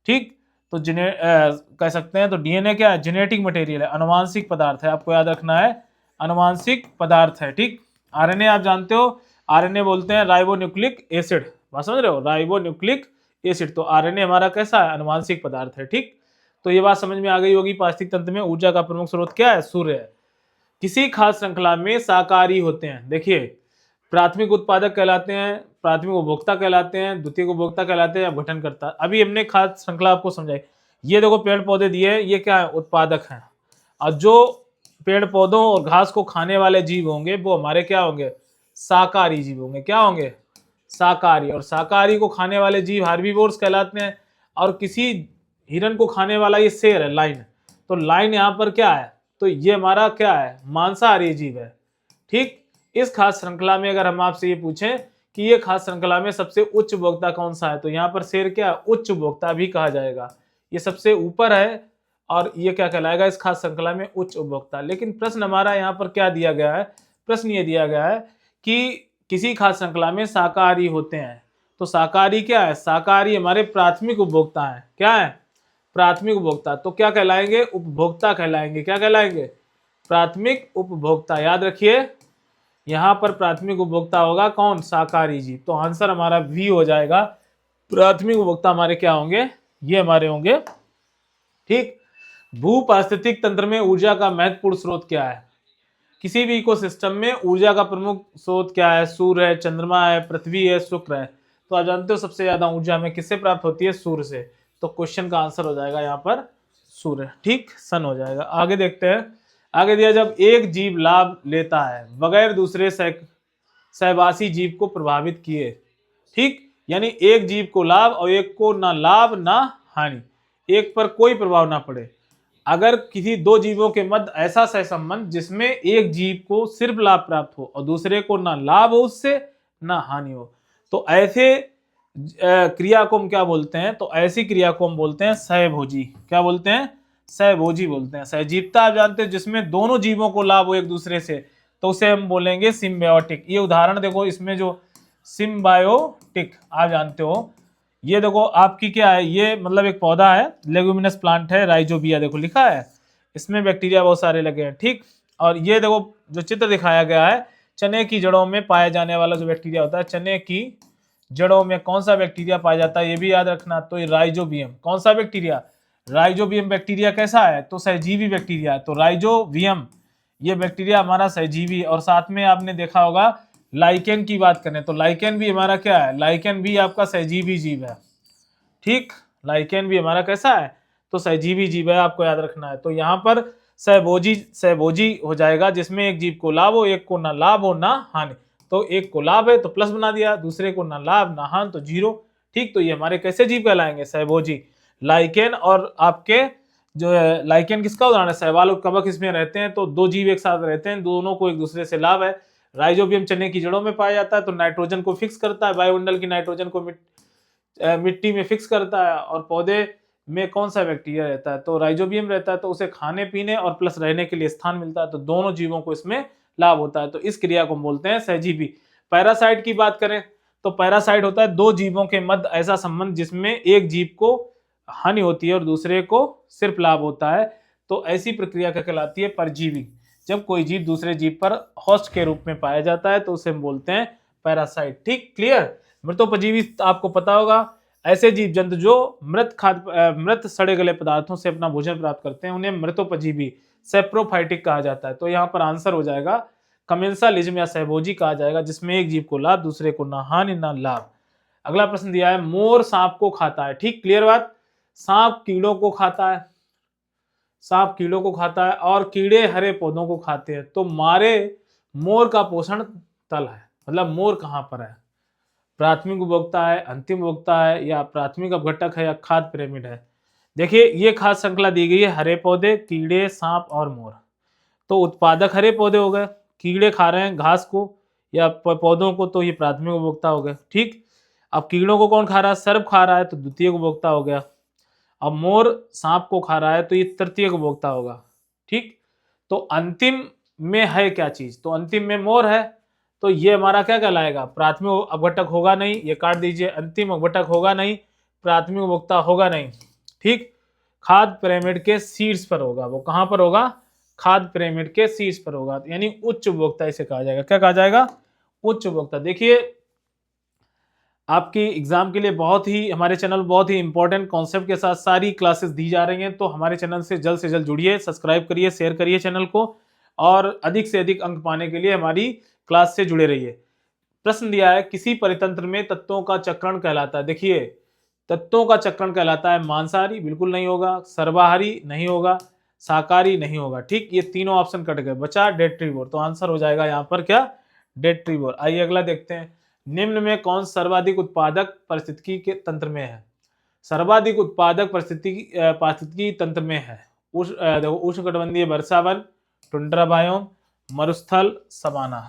ठीक, तो कह सकते हैं तो डीएनए क्या है, जेनेटिक मटेरियल है, अनुवांशिक पदार्थ है, आपको याद रखना है, अनुवांशिक पदार्थ है, ठीक। आरएनए आप जानते हो, आरएनए बोलते हैं राइबोन्यूक्लिक एसिड, बात समझ रहे हो, राइबोन्यूक्लिक एसिड। तो आरएनए हमारा कैसा है, अनुवांशिक पदार्थ है, ठीक। तो ये बात समझ में आ गई होगी। पारिस्थितिक तंत्र में ऊर्जा का प्रमुख स्रोत क्या है, सूर्य है। किसी खाद्य श्रृंखला में शाकाहारी होते हैं, देखिए प्राथमिक उत्पादक कहलाते हैं, प्राथमिक उपभोक्ता कहलाते हैं, द्वितीय उपभोक्ता कहलाते हैं, अपघटनकर्ता। अभी हमने खाद्य श्रृंखला आपको समझाई। ये देखो पेड़ पौधे दिए, ये क्या है, उत्पादक हैं। और जो पेड़ पौधों और घास को खाने वाले जीव होंगे वो हमारे क्या होंगे, शाकाहारी जीव होंगे। क्या होंगे, शाकाहारी। और शाकाहारी को खाने वाले जीव हार्बीवोर्स कहलाते हैं। और किसी हिरन को खाने वाला ये शेर है, लाइन। तो लाइन यहाँ पर क्या है, तो ये हमारा क्या है, मांसाहारी जीव है, ठीक। इस खास श्रृंखला में अगर हम आपसे ये पूछें कि ये खास श्रृंखला में सबसे उच्च उपभोक्ता कौन सा है, तो यहाँ पर शेर क्या उच्च उपभोक्ता भी कहा जाएगा, ये सबसे ऊपर है और ये क्या कहलाएगा, इस खास श्रृंखला में उच्च उपभोक्ता। लेकिन प्रश्न हमारा यहाँ पर क्या दिया गया है, प्रश्न ये दिया गया है कि किसी खास श्रृंखला में शाकाहारी होते हैं। तो शाकाहारी क्या है, शाकाहारी हमारे प्राथमिक उपभोक्ता है। क्या है, प्राथमिक उपभोक्ता। तो क्या कहलाएंगे, उपभोक्ता कहलाएंगे। क्या कहलाएंगे, प्राथमिक उपभोक्ता। याद रखिए यहां पर प्राथमिक उपभोक्ता होगा कौन, शाकाहारी जीव। तो आंसर हमारा वी हो जाएगा। प्राथमिक उपभोक्ता हमारे क्या होंगे, ये हमारे होंगे, ठीक। भू पारिस्थितिक तंत्र में ऊर्जा का महत्वपूर्ण स्रोत क्या है, किसी भी इकोसिस्टम में ऊर्जा का प्रमुख स्रोत क्या है, सूर्य है, चंद्रमा है, पृथ्वी है, शुक्र है। तो आप जानते हो सबसे ज्यादा ऊर्जा में किससे प्राप्त होती है, सूर्य से। तो क्वेश्चन का आंसर हो जाएगा यहाँ पर सूर्य, ठीक, सन हो जाएगा। आगे देखते हैं। आगे दिया, जब एक जीव लाभ लेता है बगैर दूसरे सहवासी जीव को प्रभावित किए, ठीक, यानी एक जीव को लाभ और एक को ना लाभ ना हानि, एक पर कोई प्रभाव ना पड़े। अगर किसी दो जीवों के मध्य ऐसा सहसंबंध जिसमें एक जीव को सिर्फ लाभ प्राप्त हो और दूसरे को ना लाभ हो उससे ना हानि हो, तो ऐसे क्रिया को हम क्या बोलते हैं, तो ऐसी क्रिया को हम बोलते हैं सहभोजी। क्या बोलते हैं, सहभोजी बोलते हैं। सहजीवता आप जानते हैं जिसमें दोनों जीवों को लाभ हो एक दूसरे से, तो उसे हम बोलेंगे सिम्बायोटिक। ये उदाहरण देखो, इसमें जो सिम्बायोटिक आप जानते हो, ये देखो आपकी क्या है, ये मतलब एक पौधा है, लेगुमिनस प्लांट है, राइजोबिया, देखो लिखा है, इसमें बैक्टीरिया बहुत सारे लगे हैं, ठीक। और ये देखो जो चित्र दिखाया गया है, चने की जड़ों में पाया जाने वाला जो बैक्टीरिया होता है, चने की जड़ों में कौन सा बैक्टीरिया पाया जाता है, ये भी याद रखना। तो ये राइजोबियम, कौन सा बैक्टीरिया, राइजोबियम बैक्टीरिया कैसा है, तो सहजीवी बैक्टीरिया है। तो राइजोबियम ये बैक्टीरिया हमारा सहजीवी। और साथ में आपने देखा होगा लाइकेन की बात करें तो लाइकेन भी हमारा क्या है, लाइकेन भी आपका सहजीवी जीव है, ठीक। लाइकेन भी हमारा कैसा है, तो सहजीवी जीव है, आपको याद रखना है। तो यहाँ पर सहभोजी, सहभोजी हो जाएगा जिसमें एक जीव को लाभ हो, एक को ना लाभ हो ना हानि। तो एक को लाभ है तो प्लस बना दिया, दूसरे को ना लाभ ना हानि तो जीरो, ठीक। तो ये हमारे कैसे जीव कहलाएंगे, सहभोजी। लाइकेन और आपके जो है, लाइकेन किसका उदाहरण है, शैवाल और कवक इसमें रहते हैं, तो दो जीव एक साथ रहते हैं, दोनों को एक दूसरे से लाभ है। राइजोबियम चने की जड़ों में पाया जाता है, तो नाइट्रोजन को फिक्स करता है, वायुमंडल की नाइट्रोजन को मिट्टी में फिक्स करता है। और पौधे में कौन सा बैक्टीरिया रहता है, तो राइजोबियम रहता है, तो उसे खाने पीने और प्लस रहने के लिए स्थान मिलता है, तो दोनों जीवों को इसमें लाभ होता है। तो इस क्रिया को हम बोलते हैं सहजीवी। पैरासाइट की बात करें तो पैरासाइट होता है दो जीवों के मध्य ऐसा संबंध जिसमें एक जीव को हानि होती है और दूसरे को सिर्फ लाभ होता है। तो ऐसी प्रक्रिया क्या कहलाती है, परजीवी। जब कोई जीव दूसरे जीव पर होस्ट के रूप में पाया जाता है तो उसे हम बोलते हैं पैरासाइट, ठीक, क्लियर। मृतोपजीवी आपको पता होगा, ऐसे जीव जंतु जो मृत सड़े गले पदार्थों से अपना भोजन प्राप्त करते हैं उन्हें मृतोपजीवी, सेप्रोफाइटिक कहा जाता है। तो यहाँ पर आंसर हो जाएगा कमेंसालिज्म या सहभोजी कहा जाएगा, जिसमें एक जीव को लाभ दूसरे को ना हानि ना लाभ। अगला प्रश्न दिया है, मोर सांप को खाता है, ठीक, क्लियर बात। सांप कीड़ों को खाता है, सांप कीड़ों को खाता है और कीड़े हरे पौधों को खाते हैं। तो मारे मोर का पोषण तल है, मतलब मोर कहाँ पर है, प्राथमिक उपभोक्ता है, अंतिम उपभोक्ता है, या प्राथमिक अपघटक है, या खाद्य पिरामिड है। देखिए ये खाद्य श्रृंखला दी गई है, हरे पौधे, कीड़े, सांप और मोर। तो उत्पादक हरे पौधे हो गए, कीड़े खा रहे हैं घास को या पौधों को, तो ये प्राथमिक उपभोक्ता हो गए, ठीक। अब कीड़ों को कौन खा रहा है, सर्प खा रहा है, तो द्वितीय उपभोक्ता हो गया। अब मोर सांप को खा रहा है तो ये तृतीय उपभोक्ता होगा, ठीक। तो अंतिम में है क्या चीज, तो अंतिम में मोर है, तो ये हमारा क्या कहलाएगा, प्राथमिक अपघटक होगा नहीं, ये काट दीजिए, अंतिम अपघटक होगा नहीं, प्राथमिक उपभोक्ता होगा नहीं। ठीक, खाद्य पिरामिड के शीर्ष पर होगा, वो कहां पर होगा, खाद्य पिरामिड के शीर्ष पर होगा, यानी उच्च उपभोक्ता इसे कहा जाएगा। क्या कहा जाएगा, उच्च उपभोक्ता। देखिए आपकी एग्जाम के लिए बहुत ही हमारे चैनल बहुत ही इंपॉर्टेंट कॉन्सेप्ट के साथ सारी क्लासेस दी जा रही हैं, तो हमारे चैनल से जल्द जुड़िए, सब्सक्राइब करिए, शेयर करिए चैनल को, और अधिक से अधिक अंक पाने के लिए हमारी क्लास से जुड़े रहिए। प्रश्न दिया है, किसी परितंत्र में तत्वों का चक्रण कहलाता है। देखिए तत्वों का चक्रण कहलाता है मांसाहारी, बिल्कुल नहीं होगा, सर्वाहारी नहीं होगा, शाकाहारी नहीं होगा। ठीक, ये तीनों ऑप्शन कट गए, बचा डेट्रीवोर, तो आंसर हो जाएगा यहाँ पर क्या, डेट्रीवोर। आइए अगला देखते हैं, निम्न में कौन सर्वाधिक उत्पादक पारिस्थितिकी के तंत्र में है। सर्वाधिक उत्पादक पारिस्थितिकी तंत्र में है, उष्णकटिबंधीय वर्षा वन, टुंड्रा बायोम, मरुस्थल, सवाना।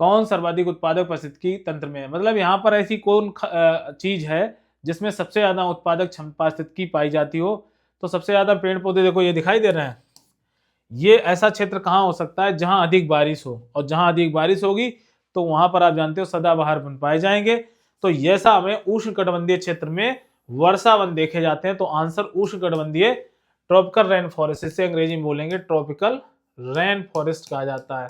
कौन सर्वाधिक उत्पादक पारिस्थितिकी तंत्र में है, मतलब यहाँ पर ऐसी कौन चीज है जिसमें सबसे ज्यादा उत्पादक पारिस्थितिकी पाई जाती हो, तो सबसे ज्यादा पेड़ पौधे देखो ये दिखाई दे रहे हैं। ये ऐसा क्षेत्र कहाँ हो सकता है जहां अधिक बारिश हो, और जहां अधिक बारिश होगी तो वहां पर आप जानते हो सदाबहार वन पाए जाएंगे। तो ऐसा हमें उष्णकटिबंधीय क्षेत्र में वर्षा वन देखे जाते हैं, तो आंसर उष्णकटिबंधीय ट्रॉपिकल रेन फॉरेस्ट, इसे अंग्रेजी में बोलेंगे ट्रॉपिकल रेन फॉरेस्ट कहा जाता है।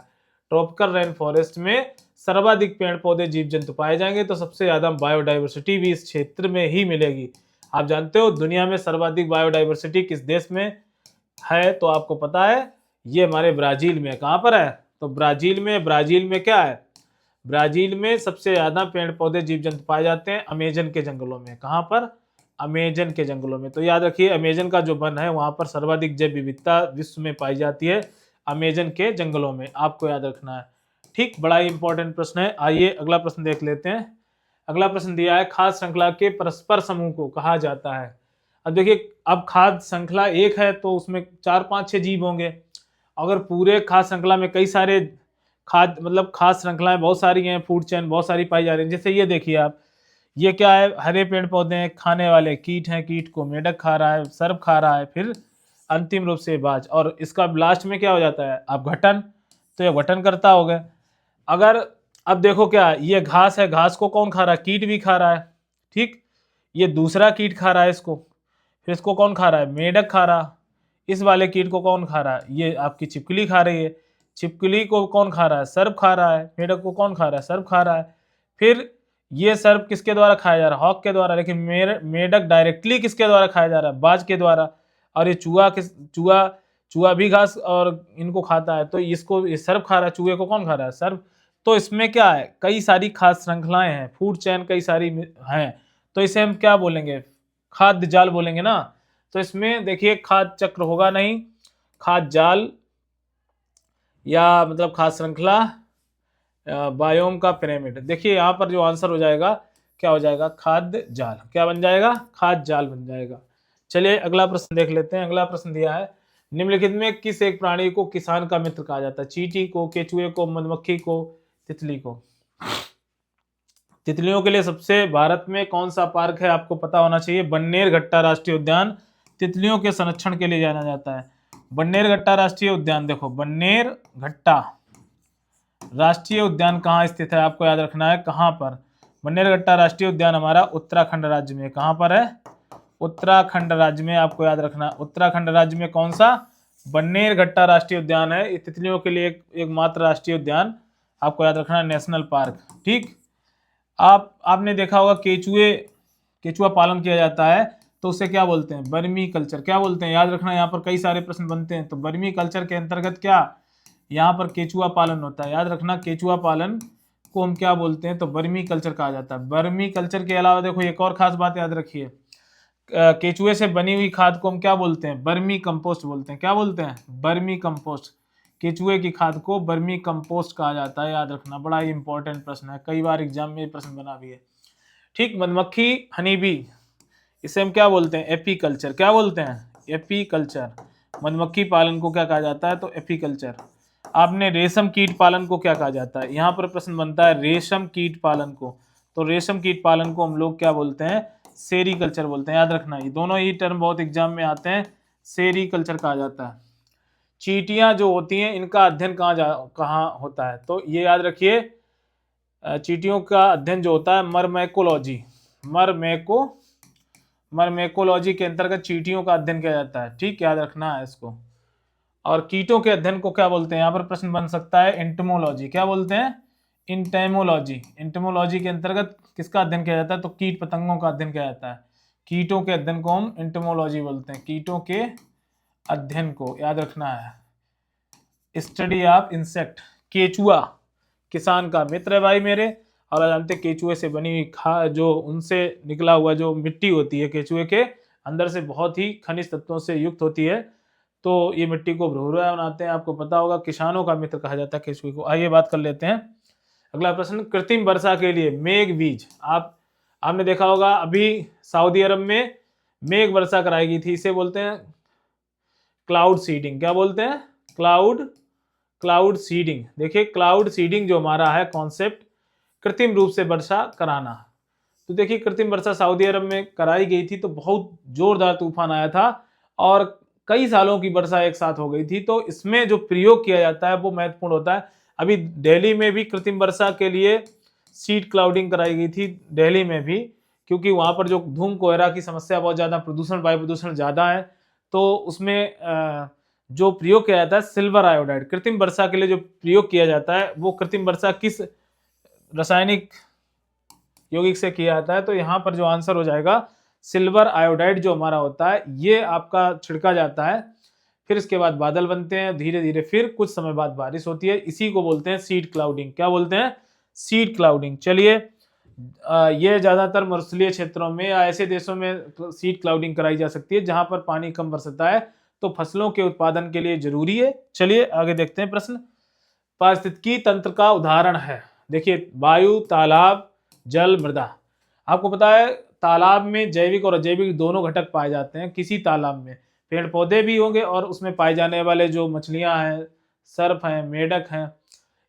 ट्रॉपिकल रेन फॉरेस्ट में सर्वाधिक पेड़ पौधे जीव जंतु पाए जाएंगे, तो सबसे ज्यादा बायोडाइवर्सिटी भी इस क्षेत्र में ही मिलेगी। आप जानते हो दुनिया में सर्वाधिक बायोडाइवर्सिटी किस देश में है, तो आपको पता है ये हमारे ब्राजील में। कहां पर है, तो ब्राजील में। ब्राजील में क्या है, ब्राजील में सबसे ज्यादा पेड़ पौधे जीव जंतु पाए जाते हैं अमेजन के जंगलों में। कहां पर, अमेजन के जंगलों में। तो याद रखिए अमेजन का जो वन है वहां पर सर्वाधिक जैव विविधता विश्व में पाई जाती है, अमेजन के जंगलों में, आपको याद रखना है। ठीक, बड़ा ही इंपॉर्टेंट प्रश्न है। आइए अगला प्रश्न देख लेते हैं। अगला प्रश्न दिया है, खाद्य श्रृंखला के परस्पर समूह को कहा जाता है। अब देखिए, अब खाद्य श्रृंखला एक है तो उसमें 4 5 6 जीव होंगे। अगर पूरे खाद्य श्रृंखला में कई सारे खाद्य श्रृंखलाएं बहुत सारी हैं, फूड चेन बहुत सारी पाई जा रही है। जैसे ये देखिए आप, ये क्या है, हरे पेड़ पौधे हैं, खाने वाले कीट हैं, कीट को मेढक खा रहा है, सर्प खा रहा है, फिर अंतिम रूप से बाज, और इसका लास्ट में क्या हो जाता है, अपघटन। तो ये घटन करता हो गया। अगर अब देखो क्या, ये घास है, घास को कौन खा रहा है, कीट भी खा रहा है। ठीक, ये दूसरा कीट खा रहा है इसको, फिर इसको कौन खा रहा है, मेढक खा रहा। इस वाले कीट को कौन खा रहा है, ये आपकी छिपकली खा रही है। छिपकली को कौन खा रहा है, सर्प खा रहा है। मेढक को कौन खा रहा है, सर्प खा रहा है। फिर ये सर्प किसके द्वारा खाया जा रहा है, हॉक के द्वारा, लेकिन मेढक डायरेक्टली किसके द्वारा खाया जा रहा है, बाज के द्वारा। और ये चूहा भी घास और इनको खाता है, तो इसको ये सर्प खा रहा है, चूहे को कौन खा रहा है, सर्प। तो इसमें क्या है, कई सारी खाद्य श्रृंखलाएं हैं, फूड चेन कई सारी हैं, तो इसे हम क्या बोलेंगे, खाद्य जाल बोलेंगे ना। तो इसमें देखिए खाद्य चक्र होगा नहीं, खाद्य जाल या मतलब खाद्य श्रृंखला, बायोम का पिरामिड। देखिए यहाँ पर जो आंसर हो जाएगा क्या हो जाएगा, खाद्य जाल। क्या बन जाएगा, खाद्य जाल बन जाएगा। चलिए अगला प्रश्न देख लेते हैं। अगला प्रश्न दिया है, निम्नलिखित में किस एक प्राणी को किसान का मित्र कहा जाता है। चींटी को, केचुए को, मधुमक्खी को, तितली को। तितलियों के लिए सबसे भारत में कौन सा पार्क है, आपको पता होना चाहिए, बन्नेरघट्टा राष्ट्रीय उद्यान तितलियों के संरक्षण के लिए जाना जाता है। बन्नेरघट्टा राष्ट्रीय उद्यान, देखो बन्नेरघट्टा राष्ट्रीय उद्यान कहाँ स्थित है, आपको याद रखना है। कहाँ पर, बन्नेरघट्टा राष्ट्रीय उद्यान हमारा उत्तराखंड राज्य में। कहाँ पर है, उत्तराखंड राज्य में, आपको याद रखना। उत्तराखंड राज्य में कौन सा, बन्नेरघट्टा राष्ट्रीय उद्यान है। तितलियों के लिए एकमात्र राष्ट्रीय उद्यान, आपको याद रखना, नेशनल पार्क। ठीक, आपने देखा होगा केचुआ पालन किया जाता है, तो उसे क्या बोलते हैं, बर्मी कल्चर। क्या बोलते हैं, याद रखना, यहाँ पर कई सारे प्रश्न बनते हैं। तो बर्मी कल्चर के अंतर्गत क्या, यहाँ पर केचुआ पालन होता है। याद रखना, केचुआ पालन को हम क्या बोलते हैं, तो बर्मी कल्चर कहा जाता है। बर्मी कल्चर के अलावा देखो एक और खास बात याद रखिए, केचुए से बनी हुई खाद को हम क्या बोलते हैं, बर्मी कंपोस्ट बोलते हैं। क्या बोलते हैं, बर्मी कंपोस्ट। केचुए की खाद को बर्मी कंपोस्ट कहा जाता है, याद रखना। बड़ा ही इंपॉर्टेंट प्रश्न है, कई बार एग्जाम में प्रश्न बना भी है। ठीक, मधुमक्खी हनी बी, इसे हम क्या बोलते हैं, एपीकल्चर। क्या बोलते हैं, एपीकल्चर। मधुमक्खी पालन को क्या कहा जाता है, तो एपीकल्चर। आपने रेशम कीट पालन को क्या कहा जाता है, यहाँ पर प्रश्न बनता है रेशम कीट पालन को। तो रेशम कीट पालन को हम लोग क्या बोलते हैं, सेरीकल्चर बोलते हैं। याद रखना, ये दोनों ही टर्म बहुत एग्जाम में आते हैं, सेरीकल्चर कहा जाता है। चींटियां जो होती हैं इनका अध्ययन कहाँ होता है? तो ये याद रखिए, चींटियों का अध्ययन जो होता है मरमैकोलॉजी, मरमैकोलॉजी के अंतर्गत चींटियों का अध्ययन किया जाता है। ठीक, याद रखना है इसको। और कीटों के अध्ययन को क्या बोलते हैं? यहाँ पर प्रश्न बन सकता है एंटोमोलॉजी। क्या बोलते हैं? इंटेमोलॉजी। इंटेमोलॉजी के अंतर्गत किसका अध्ययन किया जाता है? तो कीट पतंगों का अध्ययन किया जाता है। कीटों के अध्ययन को हम इंटेमोलॉजी बोलते हैं। कीटों के अध्ययन को याद रखना है। Study of insect. केचुआ किसान का मित्र है भाई मेरे, और जानते केचुए से बनी हुई जो उनसे निकला हुआ जो मिट्टी होती है केचुए के अंदर से बहुत ही खनिज तत्वों से युक्त होती है, तो ये मिट्टी को भुरभुरा बनाते हैं। आपको पता होगा किसानों का मित्र कहा जाता है केचुए को। आइए बात कर लेते हैं। अगला प्रश्न, कृत्रिम वर्षा के लिए मेघ बीज। आपने देखा होगा अभी सऊदी अरब में मेघ वर्षा कराई गई थी, इसे बोलते हैं क्लाउड सीडिंग। क्या बोलते हैं? Cloud seeding. देखिए क्लाउड सीडिंग जो हमारा है कॉन्सेप्ट, कृत्रिम रूप से वर्षा कराना। तो देखिए कृत्रिम वर्षा सऊदी अरब में कराई गई थी, तो बहुत जोरदार तूफान आया था और कई सालों की वर्षा एक साथ हो गई थी। तो इसमें जो प्रयोग किया जाता है वो महत्वपूर्ण होता है। अभी दिल्ली में भी कृत्रिम वर्षा के लिए सीड क्लाउडिंग कराई गई थी, दिल्ली में भी, क्योंकि वहां पर जो धूम कोहरा की समस्या बहुत ज्यादा, प्रदूषण, वायु प्रदूषण ज्यादा है, तो उसमें जो प्रयोग किया जाता है सिल्वर आयोडाइड। कृत्रिम वर्षा के लिए जो प्रयोग किया जाता है वो कृत्रिम वर्षा किस रासायनिक यौगिक से किया जाता है? तो यहाँ पर जो आंसर हो जाएगा सिल्वर आयोडाइड जो हमारा होता है, ये आपका छिड़का जाता है। फिर इसके बाद बादल बनते हैं धीरे धीरे, फिर कुछ समय बाद बारिश होती है। इसी को बोलते हैं सीड क्लाउडिंग। क्या बोलते हैं? Seed clouding. चलिए, ये ज्यादातर मरुस्थलीय क्षेत्रों में या ऐसे देशों में सीड क्लाउडिंग कराई जा सकती है जहां पर पानी कम बरसता है, तो फसलों के उत्पादन के लिए जरूरी है। चलिए आगे देखते हैं प्रश्न। पारिस्थितिकी तंत्र का उदाहरण है, देखिए वायु, तालाब, जल, मृदा। आपको पता है तालाब में जैविक और अजैविक दोनों घटक पाए जाते हैं। किसी तालाब में पेड़ पौधे भी होंगे और उसमें पाए जाने वाले जो मछलियां हैं, सर्प हैं, मेढक हैं,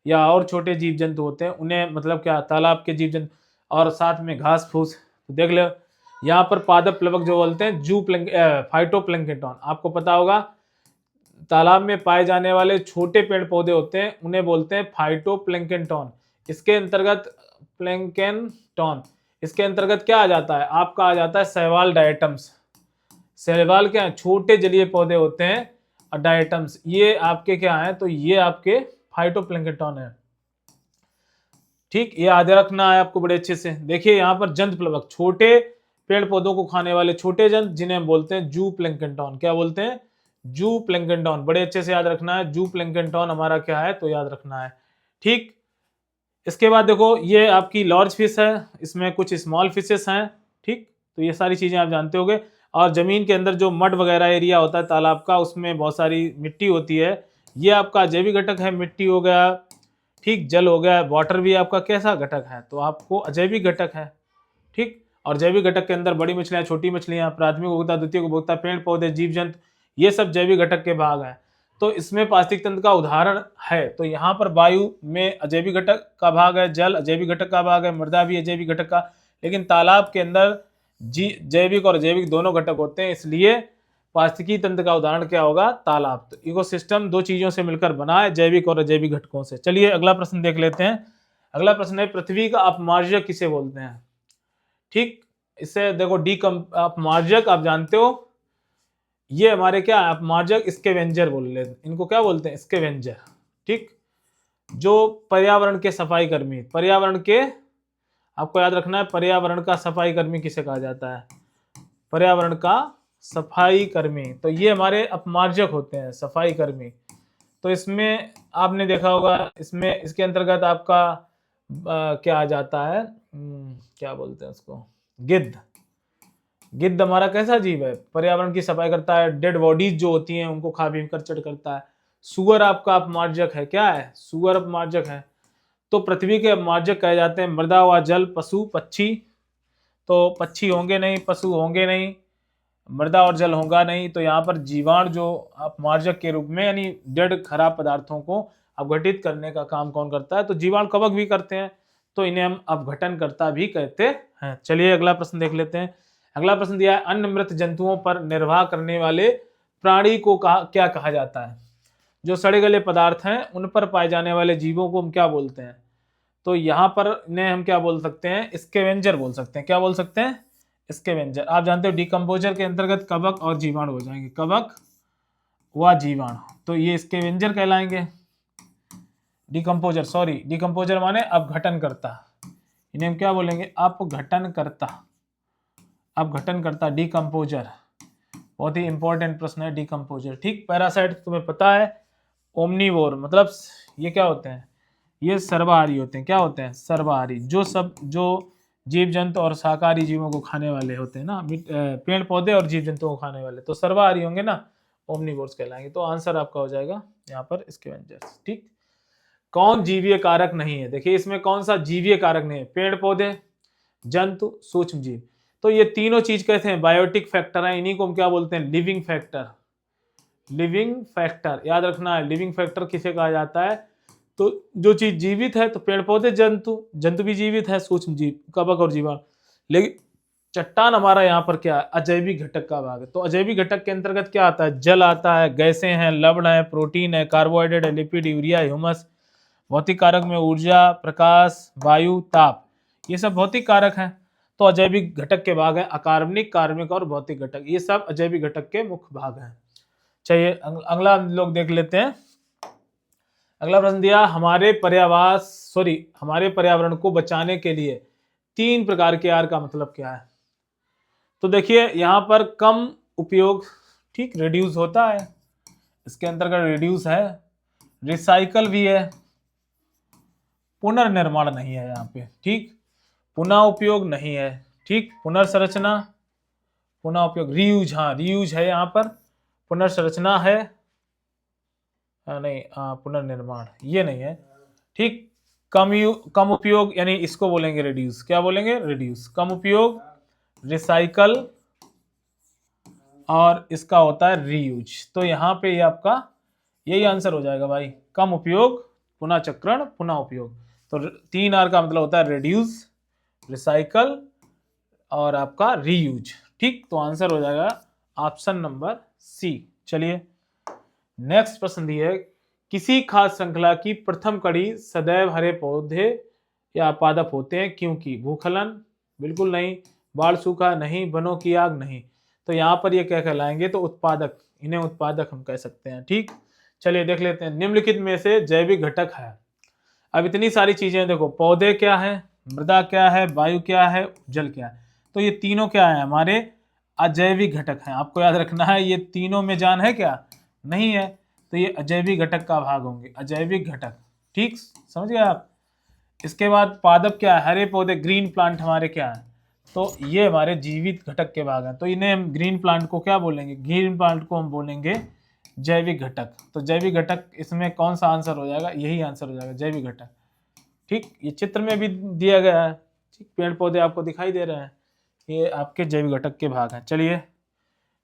या और छोटे जीव जंतु होते हैं, उन्हें मतलब क्या, तालाब के जीव जंतु, और साथ में घास फूस। तो देख लो यहाँ पर पादप प्लवक जो बोलते हैं फाइटोप्लैंक्टन। आपको पता होगा तालाब में पाए जाने वाले छोटे पेड़ पौधे होते हैं उन्हें बोलते हैं फाइटोप्लैंक्टन। इसके अंतर्गत प्लैंक्टन, इसके अंतर्गत क्या आ जाता है? आपका आ जाता है शैवाल, डायटम्स। शैवाल क्या है? छोटे जलीय पौधे होते हैं, और डायटम्स ये आपके क्या है? तो ये आपके फाइटोप्लैंक्टन है। ठीक, ये याद रखना है आपको बड़े अच्छे से। देखिए यहाँ पर जंत प्लवक, छोटे पेड़ पौधों को खाने वाले छोटे जंत, जिन्हें हम बोलते हैं जू प्लैंक्टन। क्या बोलते हैं? जू प्लैंक्टन। बड़े अच्छे से याद रखना है, जू प्लैंक्टन हमारा क्या है, तो याद रखना है। ठीक, इसके बाद देखो ये आपकी लार्ज फिश है, इसमें कुछ स्मॉल फिशेस हैं। ठीक, तो ये सारी चीजें आप जानते होंगे। और जमीन के अंदर जो मड वगैरह एरिया होता है तालाब का, उसमें बहुत सारी मिट्टी होती है, ये आपका जैविक घटक है। मिट्टी हो गया, ठीक, जल हो गया, वाटर भी आपका कैसा घटक है? तो आपको अजैविक घटक है। ठीक, और जैविक घटक के अंदर बड़ी मछलियां, छोटी मछलियां, प्राथमिक उपभोक्ता, द्वितीय उपभोक्ता, पेड़ पौधे, जीव जंतु, ये सब जैविक घटक के भाग हैं। तो इसमें पारिस्थितिक तंत्र का उदाहरण है। तो यहाँ पर वायु में अजैविक घटक का भाग है, जल अजैविक घटक का भाग है, मृदा भी अजैविक घटक का, लेकिन तालाब के अंदर जैविक और अजैविक दोनों घटक होते हैं, इसलिए पारिस्थितिकी तंत्र का उदाहरण क्या होगा? तालाब। तो इकोसिस्टम दो चीजों से मिलकर बना है, जैविक और अजैविक घटकों से। चलिए अगला प्रश्न देख लेते हैं। अगला प्रश्न है, पृथ्वी का अपमार्जक किसे बोलते हैं? ठीक, इससे देखो अपमार्जक आप जानते हो, ये हमारे क्या है? अपमार्जक स्कैवेंजर बोल रहे हैं इनको। क्या बोलते हैं? स्कैवेंजर। ठीक, जो पर्यावरण के सफाई कर्मी, पर्यावरण के, आपको याद रखना है पर्यावरण का सफाई कर्मी किसे कहा जाता है? पर्यावरण का सफाई कर्मी। तो ये हमारे अपमार्जक होते हैं, सफाई कर्मी। तो इसमें आपने देखा होगा, इसमें इसके अंतर्गत आपका क्या आ जाता है, क्या बोलते हैं उसको? गिद्ध। गिद्ध हमारा कैसा जीव है? पर्यावरण की सफाई करता है, डेड बॉडीज जो होती हैं उनको खा पी कर चट करता है। सुअर आपका अपमार्जक है। क्या है? सुअर अपमार्जक है। तो पृथ्वी के अपमार्जक कहे जाते हैं मृदा व जल, पशु, पक्षी। तो पक्षी होंगे नहीं, पशु होंगे नहीं, मृदा और जल होगा नहीं। तो यहाँ पर जीवाणु जो अपमार्जक के रूप में, यानी डेड खराब पदार्थों को अपघटित करने का काम कौन करता है? तो जीवाणु कवक भी करते हैं, तो इन्हें हम अपघटनकर्ता भी कहते हैं। चलिए अगला प्रश्न देख लेते हैं। अगला प्रश्न दिया है, अन्य मृत जंतुओं पर निर्वाह करने वाले प्राणी को क्या कहा जाता है? जो सड़े गले पदार्थ हैं उन पर पाए जाने वाले जीवों को हम क्या बोलते हैं? तो यहाँ पर इन्हें हम क्या बोल सकते हैं? स्कैवेंजर बोल सकते हैं। क्या बोल सकते हैं? स्कैवेंजर। आप जानते हो डिकम्पोजर के अंतर्गत कवक और जीवाणु हो जाएंगे, कवक व जीवाणु, तो ये स्कैवेंजर कहलाएंगे। डिकम्पोजर, सॉरी, डिकम्पोजर माने अपघटन करता, इन्हें हम क्या बोलेंगे? अपघटन करता, अपघटन करता, डिकम्पोजर। बहुत ही इंपॉर्टेंट प्रश्न है डिकम्पोजर। ठीक, पैरासाइट तुम्हें पता है, ओमनीवोर, मतलब ये क्या होते हैं? ये सर्वाहारी होते हैं। क्या होते हैं? सर्वाहारी। जो जीव जंतु और शाकाहारी जीवों को खाने वाले होते हैं ना, पेड़ पौधे और जीव जंतुओं को खाने वाले, तो सर्वाहारी होंगे ना, ओमनीवोर्स कहलाएंगे। तो आंसर आपका हो जाएगा यहाँ पर स्कैवेंजर्स। ठीक, कौन जीवीय कारक नहीं है? देखिए इसमें कौन सा जीवीय कारक नहीं है? पेड़ पौधे, जंतु, सूक्ष्म जीव। तो ये तीनों चीज कैसे हैं? बायोटिक फैक्टर है, इन्हीं को हम क्या बोलते हैं? Living factor. लिविंग फैक्टर याद रखना है, लिविंग फैक्टर किसे कहा जाता है? तो जो चीज जीवित है, तो पेड़ पौधे, जंतु, जंतु भी जीवित है, सूक्ष्म जीव, कवक और जीवाणु। लेकिन चट्टान हमारा यहाँ पर क्या है? अजैविक घटक का भाग है। तो अजैविक घटक के अंतर्गत क्या आता है? जल आता है, गैसें हैं, लवण है, प्रोटीन है, कार्बोहाइड्रेट है, लिपिड, यूरिया, ह्यूमस। भौतिक कारक में ऊर्जा, प्रकाश, वायु, ताप, ये सब भौतिक कारक हैं। तो अजैविक घटक के भाग हैं अकार्बनिक, कार्बनिक और भौतिक घटक, ये सब अजैविक घटक के मुख्य भाग हैं। चलिए अगला लोग देख लेते हैं। अगला प्रश्न दिया, हमारे पर्यावरण को बचाने के लिए 3 प्रकार के आर का मतलब क्या है? तो देखिए यहाँ पर कम उपयोग, ठीक, रिड्यूस होता है, इसके अंतर्गत रिड्यूस है, रिसाइकल भी है, पुनर्निर्माण नहीं है यहाँ पे, ठीक, पुनः उपयोग नहीं है, ठीक, पुनर्संरचना, पुनः उपयोग, रीयूज, हाँ रीयूज है यहाँ पर, पुनर्संरचना है, नहीं, पुनर्निर्माण ये नहीं है, ठीक। कम उपयोग यानी इसको बोलेंगे रिड्यूस। क्या बोलेंगे? रिड्यूस। कम उपयोग, रिसाइकल, और इसका होता है रीयूज। तो यहाँ पे ये आपका यही आंसर हो जाएगा भाई, कम उपयोग, पुनः चक्रण, पुनः उपयोग। तो 3 आर का मतलब होता है रिड्यूस, रिसाइकल और आपका रीयूज। ठीक, तो आंसर हो जाएगा ऑप्शन नंबर सी। चलिए नेक्स्ट प्रश्न दिए, किसी खाद्य श्रृंखला की प्रथम कड़ी सदैव हरे पौधे या पादप होते हैं क्योंकि? भूखलन बिल्कुल नहीं, बाढ़ सूखा नहीं, वनों की आग नहीं। तो यहाँ पर ये क्या कहलाएंगे? तो उत्पादक, इन्हें उत्पादक हम कह सकते हैं। ठीक, चलिए देख लेते हैं। निम्नलिखित में से जैविक घटक है, अब इतनी सारी चीजें देखो, पौधे क्या है, मृदा क्या है, वायु क्या है, जल क्या है, तो ये तीनों क्या है? हमारे अजैविक घटक हैं। आपको याद रखना है, ये तीनों में जान है क्या? नहीं है, तो ये अजैविक घटक का भाग होंगे, अजैविक घटक। ठीक, समझ गए आप? इसके बाद पादप क्या है? हरे पौधे, ग्रीन प्लांट हमारे क्या है? तो ये हमारे जीवित घटक के भाग हैं। तो इन्हें हम ग्रीन प्लांट को क्या बोलेंगे? ग्रीन प्लांट को हम बोलेंगे जैविक घटक। तो जैविक घटक, इसमें कौन सा आंसर हो जाएगा? यही आंसर हो जाएगा, जैविक घटक। ठीक, ये चित्र में भी दिया गया है, ठीक, पेड़ पौधे आपको दिखाई दे रहे हैं, ये आपके जैविक घटक के भाग हैं। चलिए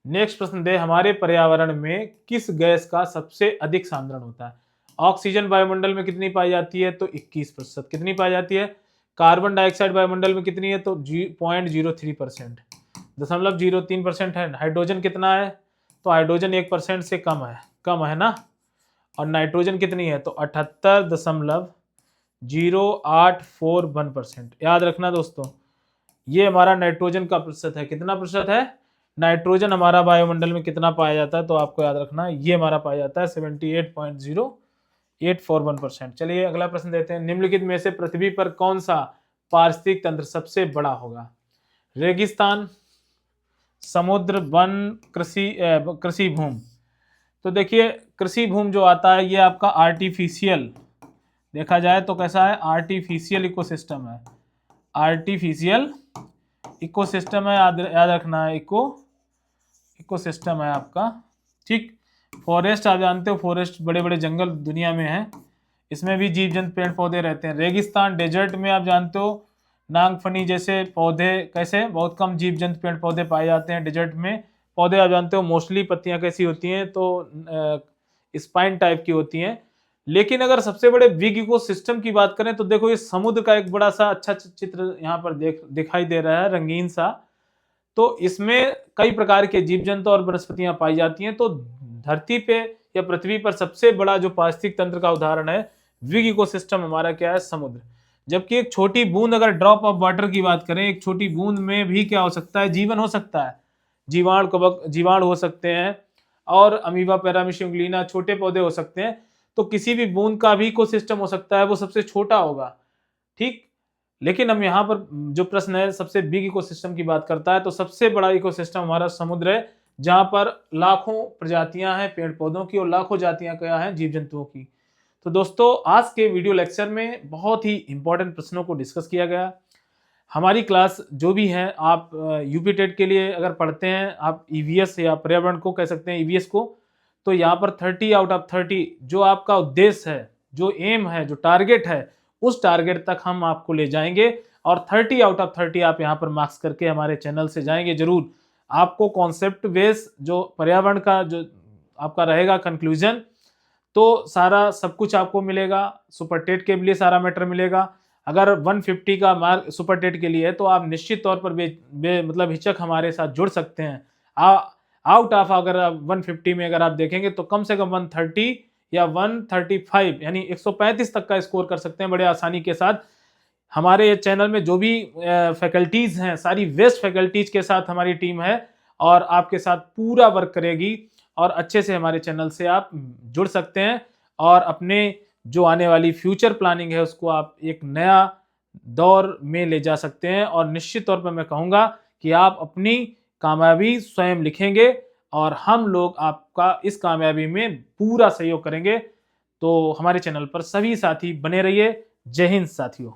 नेक्स्ट प्रश्न दे, हमारे पर्यावरण में किस गैस का सबसे अधिक सांद्रण होता है? ऑक्सीजन वायुमंडल में कितनी पाई जाती है? तो 21%। कितनी पाई जाती है? कार्बन डाइऑक्साइड वायुमंडल में कितनी है? तो 0.03%, 0.03% है। हाइड्रोजन कितना है? तो हाइड्रोजन 1% से कम है ना। और नाइट्रोजन कितनी है? तो 78.0841%। याद रखना दोस्तों, ये हमारा नाइट्रोजन का प्रतिशत है। कितना प्रतिशत है? नाइट्रोजन हमारा वायुमंडल में कितना पाया जाता है? तो आपको याद रखना है, ये हमारा पाया जाता है 78.0841%। चलिए अगला प्रश्न देते हैं, निम्नलिखित में से पृथ्वी पर कौन सा पारिस्थितिक तंत्र सबसे बड़ा होगा? रेगिस्तान, समुद्र, वन, कृषि भूमि। तो देखिए कृषि भूमि जो आता है, ये आपका आर्टिफिशियल, देखा जाए तो कैसा है? आर्टिफिशियल इकोसिस्टम है, आर्टिफिशियल इकोसिस्टम है, याद रखना है, इकोसिस्टम है आपका। ठीक, फॉरेस्ट आप जानते हो, फॉरेस्ट बड़े बड़े जंगल दुनिया में हैं, इसमें भी जीव जंतु पेड़ पौधे रहते हैं। रेगिस्तान, डेजर्ट में आप जानते हो नागफनी जैसे पौधे, कैसे बहुत कम जीव जंतु पेड़ पौधे पाए जाते हैं डेजर्ट में। पौधे आप जानते हो मोस्टली पत्तियां कैसी होती हैं? तो स्पाइन टाइप की होती हैं। लेकिन अगर सबसे बड़े बिग इकोसिस्टम की बात करें तो देखो, ये समुद्र का एक बड़ा सा अच्छा चित्र यहाँ पर दिखाई दे रहा है, रंगीन सा। तो इसमें कई प्रकार के जीव जंतु और वनस्पतियां पाई जाती हैं। तो धरती पे या पृथ्वी पर सबसे बड़ा जो पारिस्थितिक तंत्र का उदाहरण है, बिग इकोसिस्टम हमारा क्या है, समुद्र। जबकि एक छोटी बूंद, अगर ड्रॉप ऑफ वाटर की बात करें, एक छोटी बूंद में भी क्या हो सकता है, जीवन हो सकता है। जीवाणु, कवक, जीवाणु हो सकते हैं और अमीबा, पैरामीशियम, ग्लीना, छोटे पौधे हो सकते हैं। तो किसी भी बूंद का भी इकोसिस्टम हो सकता है, वो सबसे छोटा होगा, ठीक। लेकिन हम यहाँ पर जो प्रश्न है सबसे बिग इकोसिस्टम की बात करता है, तो सबसे बड़ा इकोसिस्टम हमारा समुद्र है, जहां पर लाखों प्रजातियां हैं पेड़ पौधों की और लाखों जातियां क्या हैं, जीव जंतुओं की। तो दोस्तों, आज के वीडियो लेक्चर में बहुत ही इंपॉर्टेंट प्रश्नों को डिस्कस किया गया। हमारी क्लास जो भी है, आप यूपी टेट के लिए अगर पढ़ते हैं, आप ईवीएस या पर्यावरण को कह सकते हैं, ईवीएस को, तो यहाँ पर 30 आउट ऑफ 30 जो आपका उद्देश्य है, जो एम है, जो टारगेट है, उस टारगेट तक हम आपको ले जाएंगे और 30 आउट ऑफ 30 आप यहाँ पर मार्क्स करके हमारे चैनल से जाएंगे जरूर। आपको कॉन्सेप्ट बेस जो पर्यावरण का जो आपका रहेगा कंक्लूजन, तो सारा सब कुछ आपको मिलेगा। सुपर टेट के लिए सारा मैटर मिलेगा। अगर 150 का मार्क सुपर टेट के लिए है, तो आप निश्चित तौर पर मतलब हिचक हमारे साथ जुड़ सकते हैं। आउट ऑफ अगर 150 में अगर आप देखेंगे तो कम से कम 130 या 135 यानी 135 तक का स्कोर कर सकते हैं बड़े आसानी के साथ। हमारे चैनल में जो भी फैकल्टीज हैं, सारी बेस्ट फैकल्टीज के साथ हमारी टीम है और आपके साथ पूरा वर्क करेगी और अच्छे से हमारे चैनल से आप जुड़ सकते हैं और अपने जो आने वाली फ्यूचर प्लानिंग है उसको आप एक नया दौर में ले जा सकते हैं। और निश्चित तौर पर मैं कहूँगा कि आप अपनी कामयाबी स्वयं लिखेंगे और हम लोग आपका इस कामयाबी में पूरा सहयोग करेंगे। तो हमारे चैनल पर सभी साथी बने रहिए। जय हिंद साथियों।